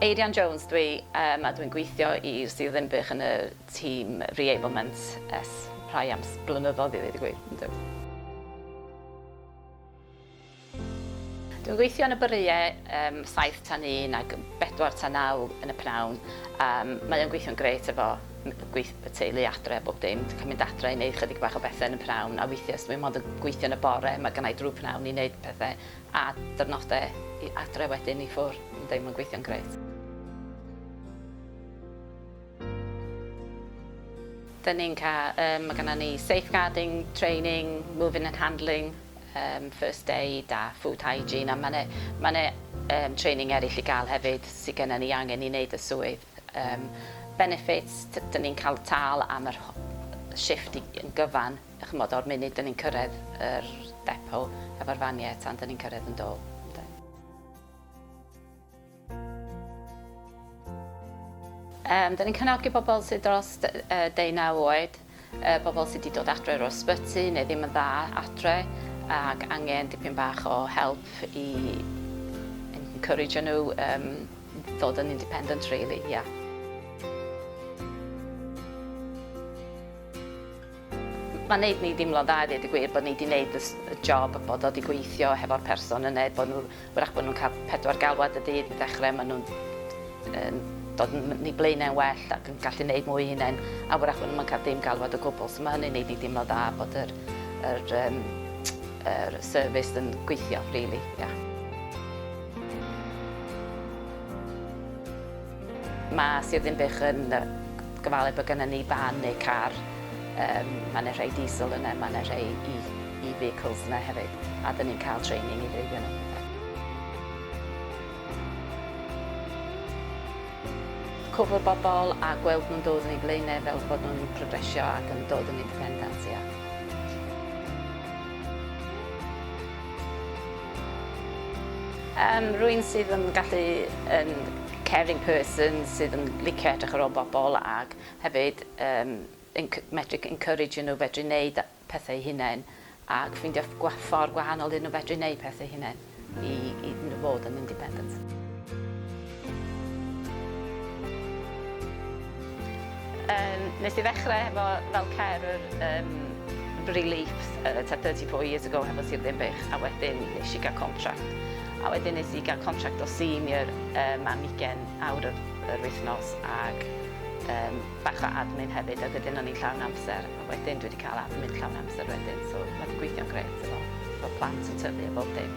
Eirian Jones dwi, a dwi'n gweithio i'r sydd yn bych yn y tîm re-ablement ers rhai am blynyddoedd i ddweud y gwir. Dwi'n gweithio yn y byriau 7 tan 1 ac 4 tan 9 yn y pnawn. Mae o'n gweithio'n greit efo y teulu adre bob dim. Dwi'n cael mynd adre i wneud chydig bach o bethau yn y pnawn, a weithiau os dwi'n mod yn gweithio yn y bore, mae gennau drwy pnawn i wneud pethau a dyrnodau adre wedyn i ffwrdd. Mae'n gweithio'n greit. Mae gennym ni safeguarding, training, moving and handling, first aid a food hygiene, a mae training eraill i gael hefyd sydd gennym ni angen i wneud y swydd. Benefits, dyn ni'n cael tal am yr shift yn gyfan, chymod o'r munud dyn ni'n cyrraedd yr depo efo'r faniau tan dyn ni'n cyrraedd yn dôl. Dyn ni'n cynnogi bobl sydd dros 19 oed, bobl sydd wedi dod adre o'r ysbyty neu ddim yn dda adre, ac angen dipyn bach o help i encourage nhw ddod yn independent, really, yeah. Mae'n neud ni deimlo'n dda, dweud y gwir, bod ni wedi gwneud y job, bod o wedi gweithio hefo'r person yna, wrach bod nhw'n cael 4 galwad y dydd i ddechrau, maen nhw'n dod yn ei blaenau'n well ac yn gallu gwneud mwy hunain, a wrach bod nhw'n cael dim galwad o gwbl, so mae hynny'n neud i deimlo dda bod yr service yn gweithio, really, yeah. Mae sydd yn bych yn gyfalu bod gennym ni ban neu car. Mae yna rhai diesel yna, mae yna rhai e-vehicles yna hefyd, a dyn ni'n cael training i ddreifio nhw. Cwfr bobl a gweld nhw'n dod yn ei blaenau fel bod nhw'n progresio ac yn dod yn independent, ia. Rwy'n sydd yn gallu caring person sydd yn licio edrych ar ôl bobl ac hefyd medru encourage nhw fedru wneud pethau hunain ac ffeindio ffordd gwahanol iddyn nhw fedru wneud pethau hunain i nhw fod yn independent. Nes i ddechrau fel carer relief 34 years ago hefo Sir Ddinbych, a wedyn nes i gael contract. A wedyn nes i gael contract o senior am 20 awr yr wythnos ac bach o admin hefyd, a wedyn o'n i'n llawn amser, a wedyn dwi wedi cael admin llawn amser wedyn, so mae wedi gweithio'n grêt efo plant yn tyfu a bob dim.